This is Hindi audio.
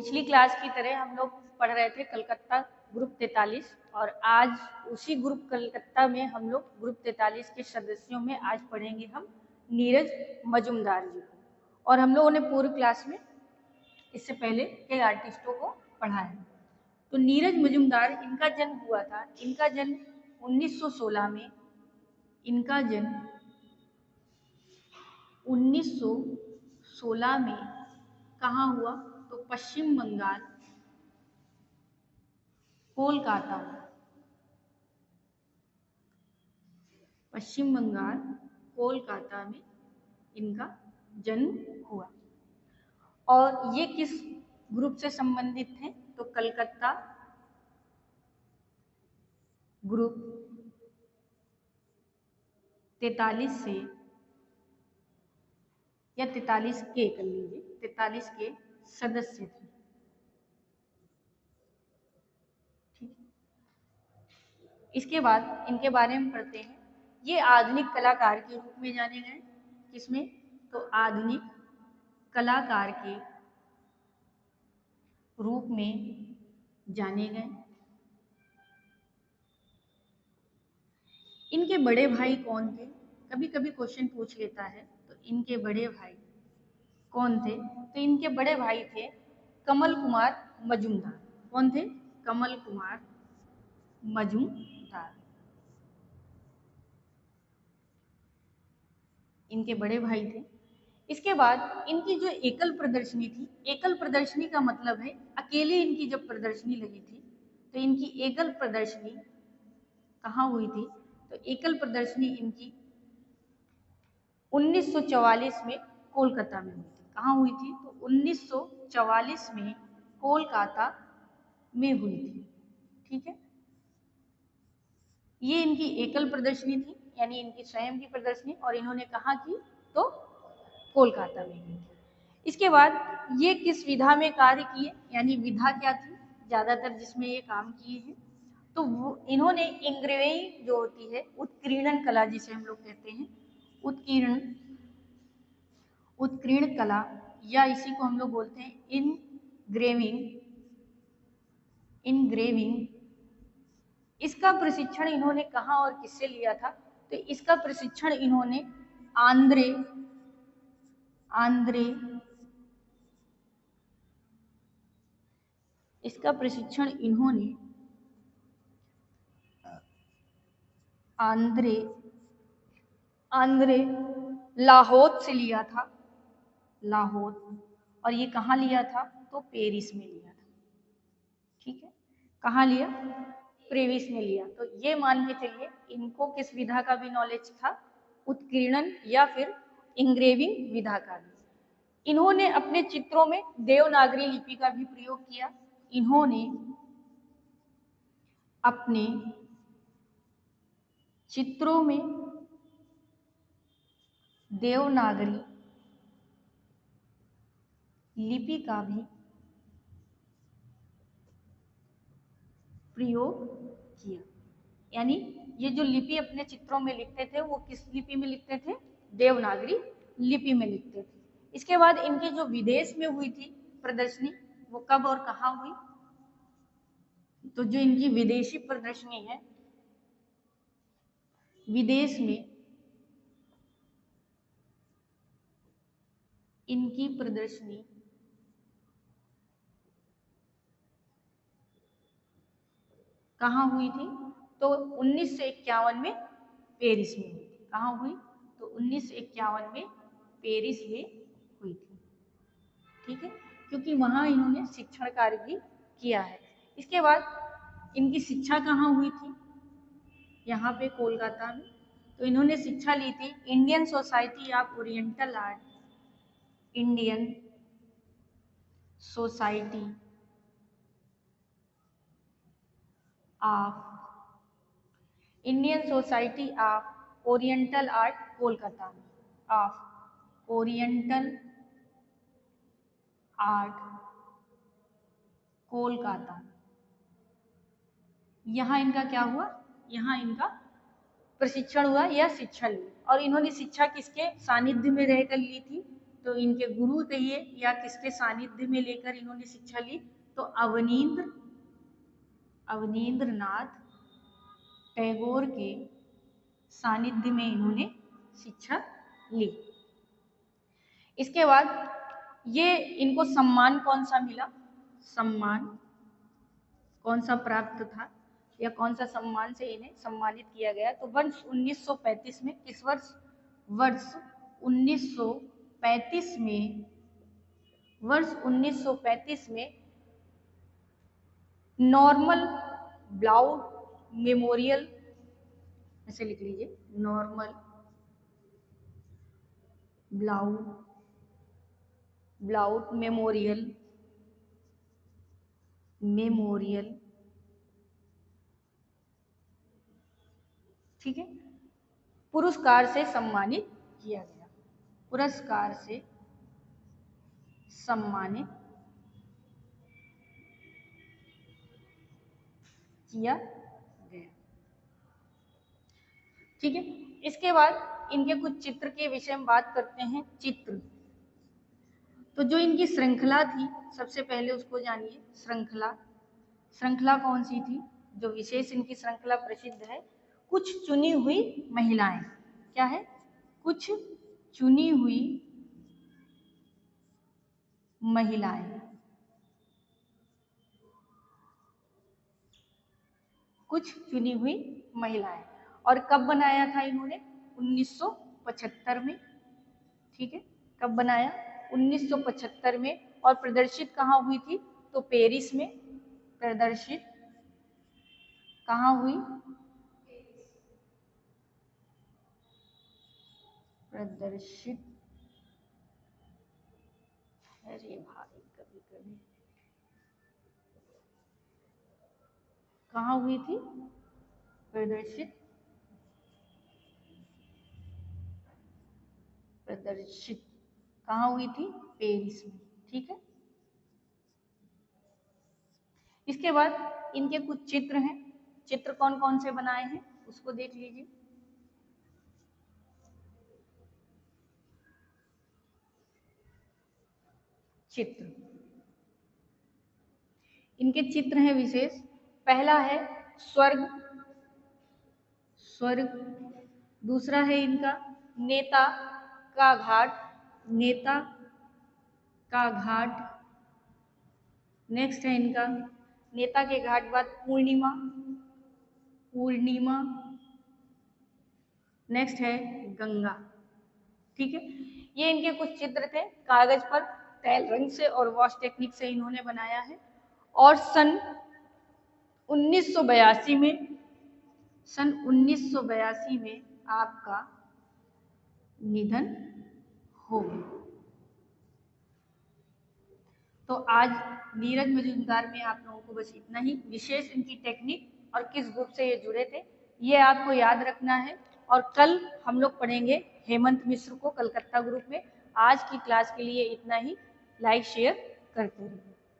पिछली क्लास की तरह हम लोग पढ़ रहे थे कलकत्ता ग्रुप 43 और आज उसी ग्रुप कलकत्ता में हम लोग ग्रुप 43 के सदस्यों में आज पढ़ेंगे हम नीरज मजूमदार जी को। और हम लोगों ने पूर्व क्लास में इससे पहले कई आर्टिस्टों को पढ़ा है। तो नीरज मजूमदार इनका जन्म हुआ था, इनका जन्म 1916 में, इनका जन्म 1916 में कहाँ हुआ? तो पश्चिम बंगाल कोलकाता में, पश्चिम बंगाल कोलकाता में इनका जन्म हुआ। और ये किस ग्रुप से संबंधित थे? तो कलकत्ता ग्रुप 43 से या 43 के कर लीजिए, 43 के सदस्य थे। ठीक, इसके बाद इनके बारे में पढ़ते हैं। ये आधुनिक कलाकार के रूप में जाने गए। किसमें? तो आधुनिक कलाकार के रूप में जाने गए। इनके बड़े भाई कौन थे? कभी कभी क्वेश्चन पूछ लेता है। तो इनके बड़े भाई कौन थे? तो इनके बड़े भाई थे कमल कुमार मजूमदार। कौन थे? कमल कुमार मजूमदार, इनके बड़े भाई थे। इसके बाद इनकी जो एकल प्रदर्शनी थी, एकल प्रदर्शनी का मतलब है अकेले इनकी जब प्रदर्शनी लगी थी, तो इनकी एकल प्रदर्शनी कहाँ हुई थी? तो एकल प्रदर्शनी इनकी 1944 में कोलकाता में हुई थी। कहाँ हुई थी? तो 1944 में कोलकाता में हुई थी। ठीक है, ये इनकी एकल प्रदर्शनी थी, यानी इनकी स्वयं की प्रदर्शनी, और इन्होंने कहाँ की? तो कोलकाता में की। इसके बाद ये किस विधा में कार्य किए, यानी विधा क्या थी ज्यादातर जिसमें ये काम किए हैं? तो वो इन्होंने इंग्रेविंग जो होती है, उत्कीर्णन कला जिसे हम लोग कहते हैं, उत्कीर्ण कला, या इसी को हम लोग बोलते हैं इनग्रेविंग, इसका प्रशिक्षण इन्होंने कहाँ और किससे लिया था? तो इसका प्रशिक्षण इन्होंने आंद्रे इसका प्रशिक्षण इन्होंने आंद्रे लाहौर से लिया था, लाहौर। और ये कहाँ लिया था? तो पेरिस में लिया था। ठीक है, कहाँ लिया? पेरिस में लिया। तो ये मान के चलिए इनको किस विधा का भी नॉलेज था? उत्कीर्णन या फिर इंग्रेविंग विधा का भी। इन्होंने अपने चित्रों में देवनागरी लिपि का भी प्रयोग किया। इन्होंने अपने चित्रों में देवनागरी लिपि का भी प्रयोग किया। यानी ये जो लिपि अपने चित्रों में लिखते थे, वो किस लिपि में लिखते थे? देवनागरी लिपि में लिखते थे। इसके बाद इनकी जो विदेश में हुई थी प्रदर्शनी, वो कब और कहाँ हुई? तो जो इनकी विदेशी प्रदर्शनी है, विदेश में इनकी प्रदर्शनी कहाँ हुई थी? तो 1951 में पेरिस में हुई थी। कहाँ हुई? तो 1951 में पेरिस में हुई थी। ठीक है, क्योंकि वहां इन्होंने शिक्षण कार्य भी किया है। इसके बाद इनकी शिक्षा कहाँ हुई थी? यहाँ पे कोलकाता में। तो इन्होंने शिक्षा ली थी Indian society of oriental art, Indian society of oriental art Kolkata में, ऑफ ओरिएंटल आर्ट कोलकाता। यहाँ इनका क्या हुआ? यहाँ इनका प्रशिक्षण हुआ या शिक्षा ली। और इन्होंने शिक्षा किसके सानिध्य में रहकर ली थी? तो इनके गुरु कहिए या किसके सानिध्य में लेकर इन्होंने शिक्षा ली, तो अवनींद्र नाथ टैगोर के सानिध्य में इन्होंने शिक्षा ली। इसके बाद ये इनको सम्मान कौन सा मिला, सम्मान कौन सा प्राप्त था या कौन सा सम्मान से इन्हें सम्मानित किया गया, तो वर्ष 1935 में, किस वर्ष, वर्ष 1935 में, वर्ष 1935 में नॉर्मल ब्लाउट मेमोरियल, ऐसे लिख लीजिए, नॉर्मल ब्लाउट मेमोरियल ठीक है, पुरस्कार से सम्मानित किया गया, पुरस्कार से सम्मानित किया गया। ठीक है, इसके बाद इनके कुछ चित्र के विषय में बात करते हैं। चित्र, तो जो इनकी श्रृंखला थी, सबसे पहले उसको जानिए। श्रृंखला कौन सी थी, जो विशेष इनकी श्रृंखला प्रसिद्ध है, कुछ चुनी हुई महिलाएं, क्या है, कुछ चुनी हुई महिलाएं, कुछ चुनी हुई महिलाएं। और कब बनाया था इन्होंने, 1975 में। ठीक है, कब बनाया, 1975 में। और प्रदर्शित कहाँ हुई थी, तो पेरिस में। प्रदर्शित कहाँ हुई, प्रदर्शित, अरे भाई कभी कभी कहाँ हुई थी, प्रदर्शित कहाँ हुई थी, पेरिस में। ठीक है, इसके बाद इनके कुछ चित्र हैं, चित्र कौन कौन से बनाए हैं उसको देख लीजिए। चित्र, इनके चित्र हैं विशेष। पहला है स्वर्ग, दूसरा है इनका नेता का घाट, नेता का घाट। नेक्स्ट है इनका नेता के घाट बाद पूर्णिमा, नेक्स्ट है गंगा। ठीक है, ये इनके कुछ चित्र थे, कागज पर तैल रंग से और वॉश टेक्निक से इन्होंने बनाया है। और सन 1982 में आपका निधन हो गया। तो आज नीरज मजूमदार में आप लोगों को बस इतना ही। विशेष इनकी टेक्निक और किस ग्रुप से ये जुड़े थे ये आपको याद रखना है। और कल हम लोग पढ़ेंगे हेमंत मिश्र को कलकत्ता ग्रुप में। आज की क्लास के लिए इतना ही। लाइक शेयर करते रहिए।